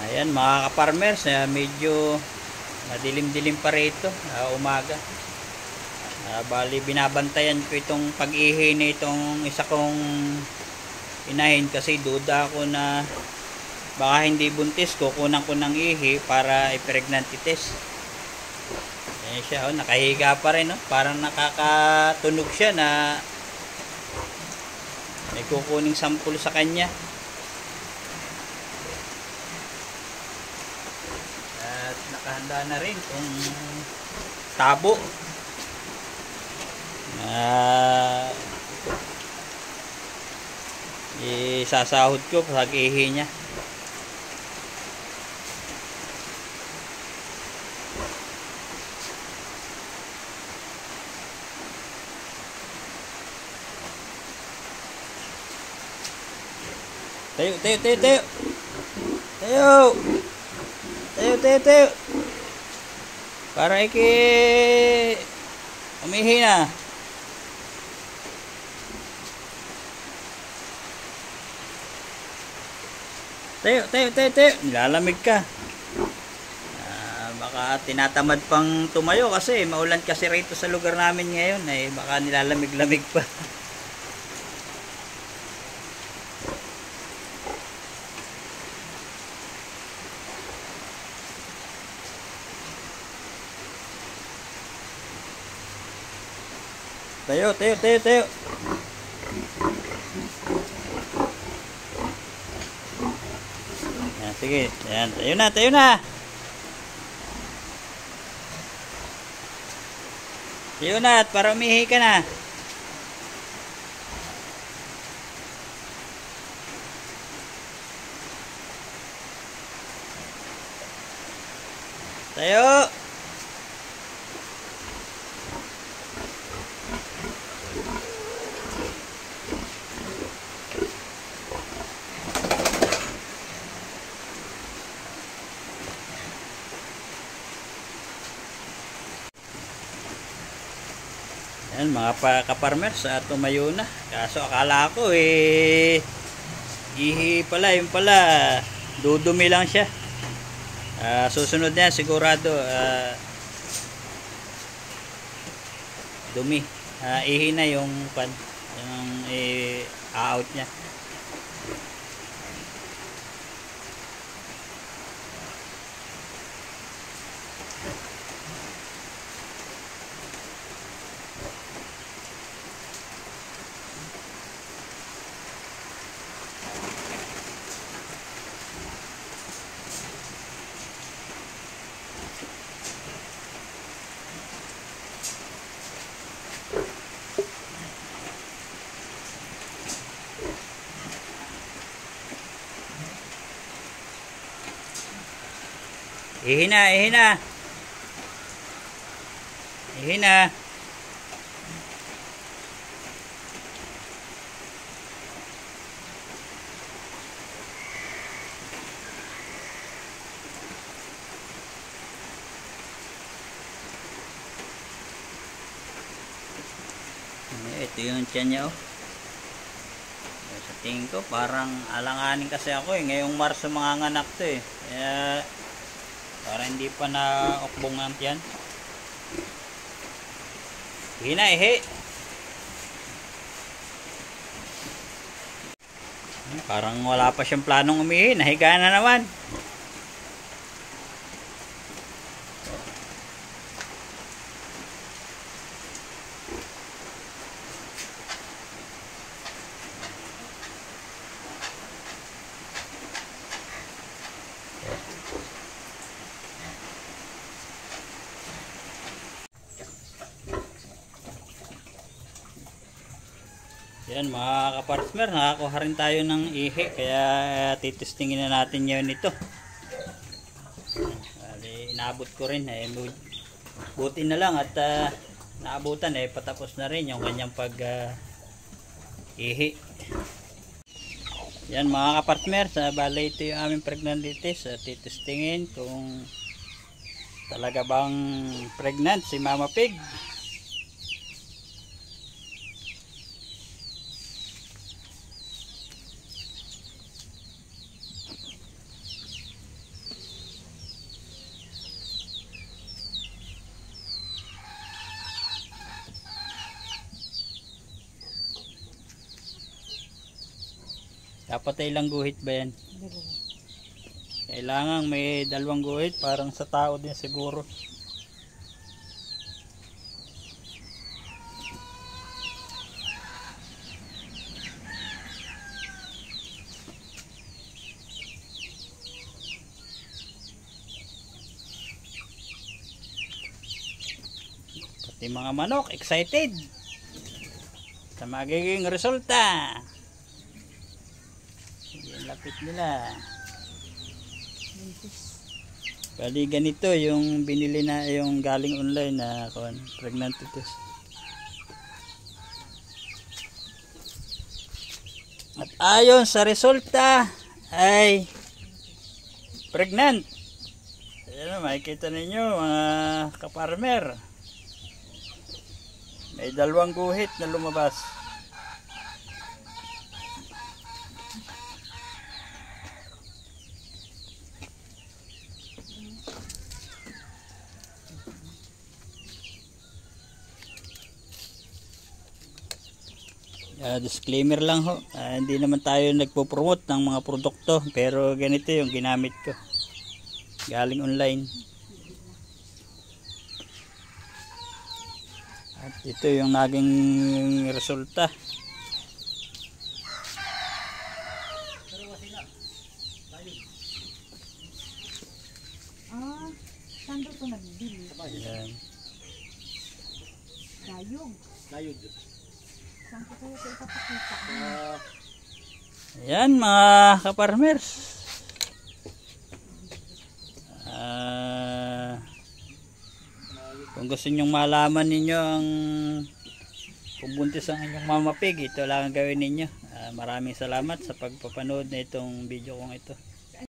Ayan mga ka-farmers, medyo madilim-dilim pa rito, umaga. Bali binabantayan ko itong pag-ihi na itong isa kong inahin kasi duda ako na baka hindi buntis, kukunan ko ng ihi para i-pregnancy test. Ayan siya, nakahiga pa rin, parang nakakatunog siya na may kukuning sample sa kanya. At nakahanda na rin itong tabo. Isasahod ko pag ihi niya. Tayo, tayo, tayo, tayo. Tayo. Tayo, tayo, tayo. Para umihi na. Tayo, tayo, tayo, tayo. Nilalamig ka. Baka tinatamad pang tumayo kasi maulan kasi rito sa lugar namin ngayon. Baka nilalamig-lamig pa. Tayo, tayo, tayo, tayo. Yan, sige. Yan, tayo na, tayo na. Tayo na, at para umihi ka na. Tayo. Yan mga ka-farmers, tumayo na. Kaso akala ko ihi pala, yun pala dudumi lang siya. Susunod na sigurado dumi. Ihi na yung out niya. Ihi na, ihi na. Ihi na. Ito yung tiyan niya, sa tingin ko parang alanganin kasi ako ngayong Marso manganganak to kaya para hindi pa na-ukbong ang tiyan. Ihi. Parang wala pa siyang planong umihi, nahiga na naman. Yan mga ka-partner, nakakuha rin tayo ng ihi kaya titestingin na natin ngayon ito. Inabot ko rin buti na lang at naabutan patapos na rin yung kanyang pag ihi. Yan mga ka-partner, bale ito yung aming pregnancy test. Titestingin kung talaga bang pregnant si Mama Pig. Dapat ay ilang guhit ba yan? Kailangan may 2 guhit, parang sa tao din siguro. Pati mga manok excited sa magiging resulta. Yung lapit nila. Bali ganito yung binili na, yung galing online na pregnancy test. At ayon sa resulta ay pregnant. Ayan, makikita ninyo mga kaparmer. May 2 guhit na lumabas. Disclaimer lang ho, hindi naman tayo nagpo-promote ng mga produkto, pero ganito yung ginamit ko galing online. At ito yung naging resulta. Saan doon ito nagbili? Ayan. Layog. Saan ko kayo ito ipapakita? Ayan mga kaparmers. Kung gusto nyong malaman ninyo ang kung buntis ang inyong mama pig, ito lang ang gawin ninyo. Maraming salamat sa pagpapanood na itong video kong ito.